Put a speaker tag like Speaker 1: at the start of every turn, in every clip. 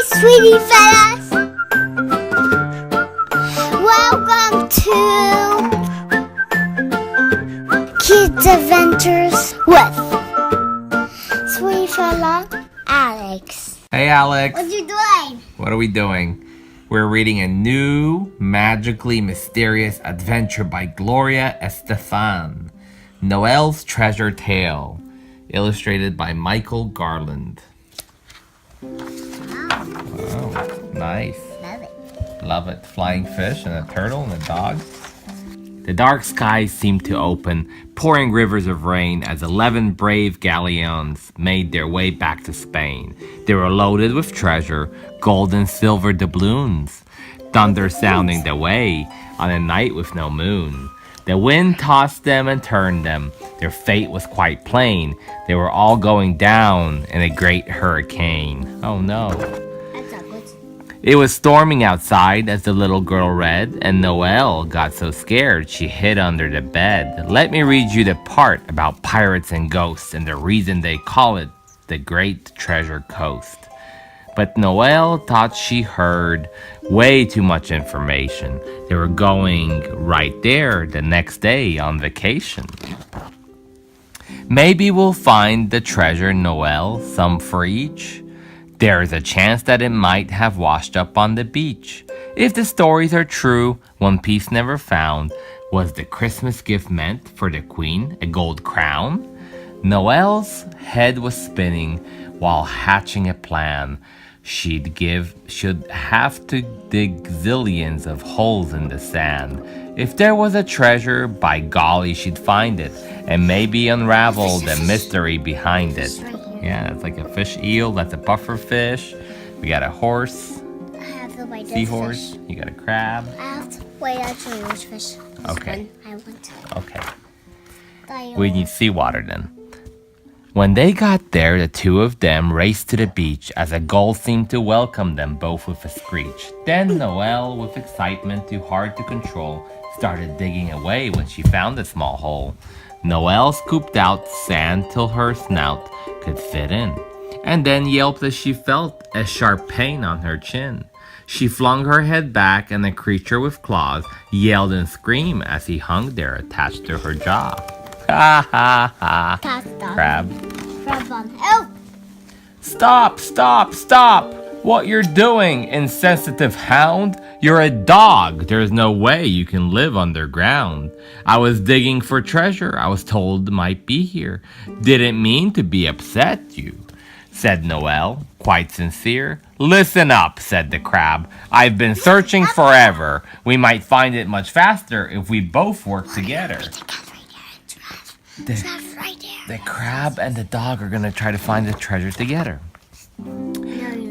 Speaker 1: Sweetie Fellas! Welcome to Kids Adventures with Sweetie Fella Aleks.
Speaker 2: Hey Alex!
Speaker 1: What you doing?
Speaker 2: What are we doing? We're reading a new, magically mysterious adventure by Gloria Estefan, Noelle's Treasure Tale, illustrated by Michael Garland. Wow, nice.
Speaker 1: Love it.
Speaker 2: Love it. Flying fish and a turtle and a dog. The dark skies seemed to open, pouring rivers of rain as 11 brave galleons made their way back to Spain. They were loaded with treasure, gold and silver doubloons, thunder sounding the way on a night with no moon. The wind tossed them and turned them. Their fate was quite plain. They were all going down in a great hurricane. Oh no.
Speaker 1: That's not good.
Speaker 2: It was storming outside as the little girl read, and Noelle got so scared she hid under the bed. Let me read you the part about pirates and ghosts and the reason they call it the Great Treasure Coast. But Noelle thought she heard way too much information. They were going right there the next day on vacation. Maybe we'll find the treasure, Noelle, some for each. There is a chance that it might have washed up on the beach. If the stories are true, one piece never found. Was the Christmas gift meant for the queen, a gold crown? Noelle's head was spinning while hatching a plan. Should have to dig zillions of holes in the sand. If there was a treasure, by golly, she'd find it and maybe unravel the mystery behind it. Yeah, that's like a fish eel. That's a puffer fish. We got a horse,
Speaker 1: I have to wait
Speaker 2: seahorse.
Speaker 1: fish.
Speaker 2: You got a crab.
Speaker 1: I have to wait actually which fish.
Speaker 2: Okay.
Speaker 1: I want to.
Speaker 2: Okay. We need seawater then. When they got there, the two of them raced to the beach as a gull seemed to welcome them both with a screech. Then Noelle, with excitement too hard to control, started digging away when she found a small hole. Noelle scooped out sand till her snout could fit in, and then yelped as she felt a sharp pain on her chin. She flung her head back, and the creature with claws yelled and screamed as he hung there attached to her jaw. Ha ha ha. Crab.
Speaker 1: Crab on help!
Speaker 2: Stop, stop, stop! What you're doing, insensitive hound? You're a dog. There's no way you can live underground. I was digging for treasure I was told might be here. Didn't mean to be upset you, said Noelle, quite sincere. Listen up, said the crab. I've been searching forever. We might find it much faster if we both work together. The crab and the dog are going to try to find the treasure together.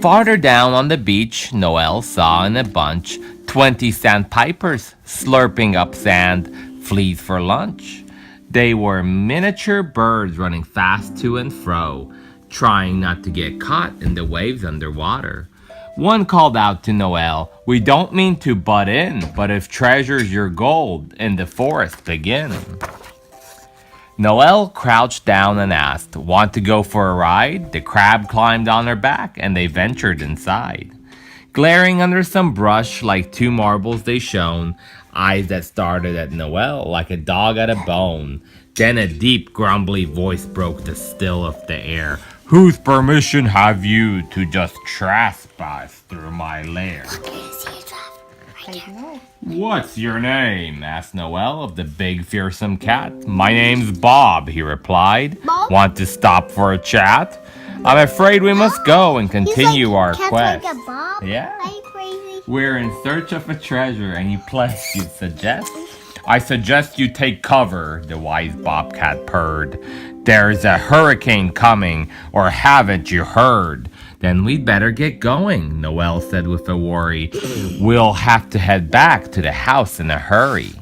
Speaker 2: Farther down on the beach, Noelle saw in a bunch 20 sandpipers slurping up sand, fleas for lunch. They were miniature birds running fast to and fro, trying not to get caught in the waves underwater. One called out to Noelle, "We don't mean to butt in, but if treasure's your gold, in the forest begin." Noelle crouched down and asked, "Want to go for a ride?" The crab climbed on her back and they ventured inside. Glaring under some brush like two marbles they shone, eyes that started at Noelle like a dog at a bone. Then a deep grumbly voice broke the still of the air. "Whose permission have you to just trespass through my lair?" "What's your name?" asked Noelle of the big fearsome cat. "My name's Bob," he replied.
Speaker 1: Bob?
Speaker 2: "Want to stop for a chat?" "I'm afraid we must go and continue our quest."
Speaker 1: Like a Bob?
Speaker 2: Yeah.
Speaker 1: Are you crazy?
Speaker 2: "We're in search of a treasure. Any place you'd suggest?" "I suggest you take cover," the wise bobcat purred. "There's a hurricane coming, or haven't you heard?" "Then we'd better get going," Noelle said with a worry. "We'll have to head back to the house in a hurry."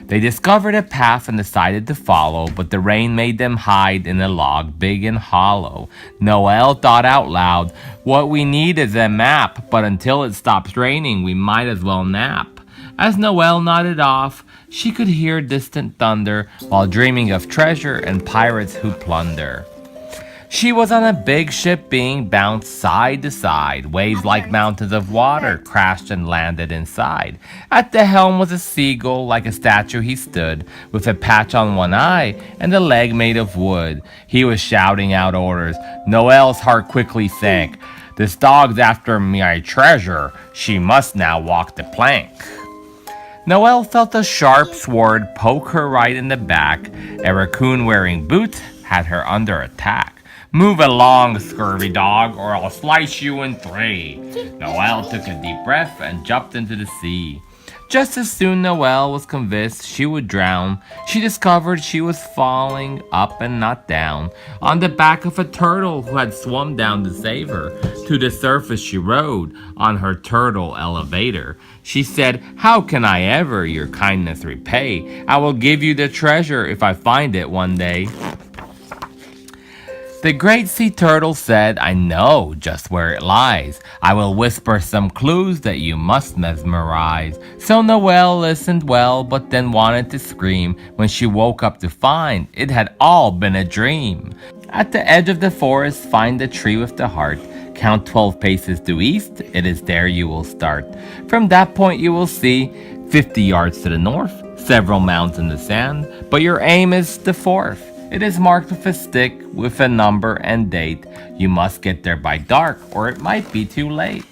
Speaker 2: They discovered a path and decided to follow, but the rain made them hide in a log big and hollow. Noelle thought out loud, "What we need is a map, but until it stops raining, we might as well nap." As Noelle nodded off, she could hear distant thunder while dreaming of treasure and pirates who plunder. She was on a big ship being bounced side to side. Waves like mountains of water crashed and landed inside. At the helm was a seagull, like a statue he stood, with a patch on one eye and a leg made of wood. He was shouting out orders. Noelle's heart quickly sank. This dog's after my treasure. She must now walk the plank. Noelle felt a sharp sword poke her right in the back. A raccoon wearing boots had her under attack. Move along, scurvy dog, or I'll slice you in three. Noelle took a deep breath and jumped into the sea. Just as soon Noelle was convinced she would drown, she discovered she was falling up and not down, on the back of a turtle who had swum down to save her. To the surface she rode, on her turtle elevator. She said, "How can I ever your kindness repay? I will give you the treasure if I find it one day." The great sea turtle said, "I know just where it lies. I will whisper some clues that you must mesmerize." So Noelle listened well, but then wanted to scream when she woke up to find it had all been a dream. At the edge of the forest, find the tree with the heart. Count 12 paces due east, it is there you will start. From that point you will see 50 yards to the north, several mounds in the sand, but your aim is the fourth. It is marked with a stick with a number and date. You must get there by dark or it might be too late.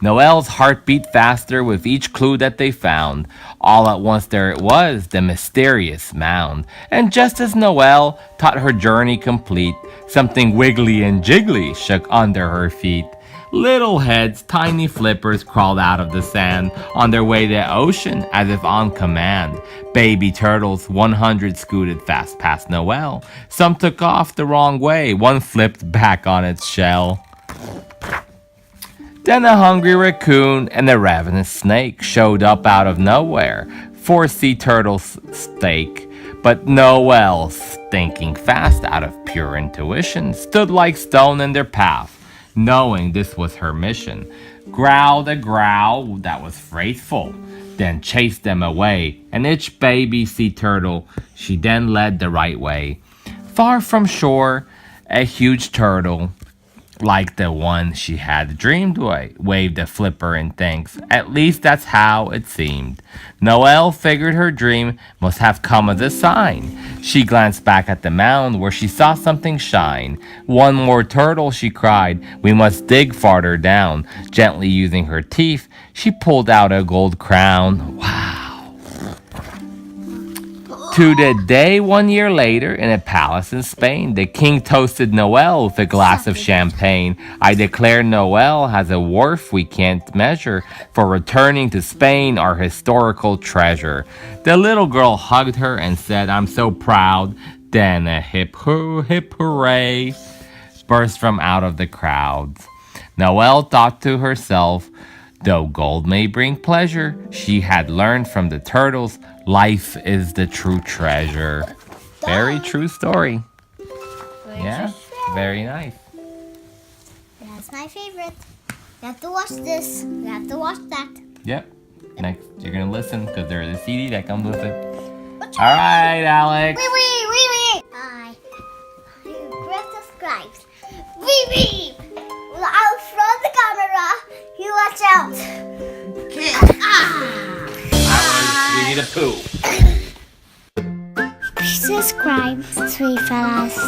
Speaker 2: Noelle's heart beat faster with each clue that they found. All at once there it was, the mysterious mound. And just as Noelle thought her journey complete, something wiggly and jiggly shook under her feet. Little heads, tiny flippers crawled out of the sand on their way to the ocean as if on command. Baby turtles, 100 scooted fast past Noelle. Some took off the wrong way, one flipped back on its shell. Then a hungry raccoon and a ravenous snake showed up out of nowhere for sea turtle's steak. But Noelle, thinking fast out of pure intuition, stood like stone in their path, knowing this was her mission. Growled a growl that was faithful, then chased them away, and each baby sea turtle she then led the right way. Far from shore, a huge turtle, like the one she had dreamed waved a flipper in thanks. At least that's how it seemed. Noelle figured her dream must have come as a sign. She glanced back at the mound where she saw something shine. "One more turtle," she cried. "We must dig farther down." Gently using her teeth, she pulled out a gold crown. Wow. To the day 1 year later, in a palace in Spain, the king toasted Noelle with a glass of champagne. "I declare Noelle has a worth we can't measure for returning to Spain our historical treasure." The little girl hugged her and said, "I'm so proud." Then a hip hooray burst from out of the crowds. Noelle thought to herself, though gold may bring pleasure, she had learned from the turtles, life is the true treasure. Very true story. Yeah, very nice.
Speaker 1: That's my favorite. You have to watch this. You have to watch that.
Speaker 2: Yep. Next, you're going to listen because there's a CD that comes with it. All right, Alex.
Speaker 1: Wait. I press subscribe. Wee. Out from the camera. You watch out.
Speaker 3: Okay.
Speaker 2: We need a poo.
Speaker 1: Subscribe, Sweetie Fellas.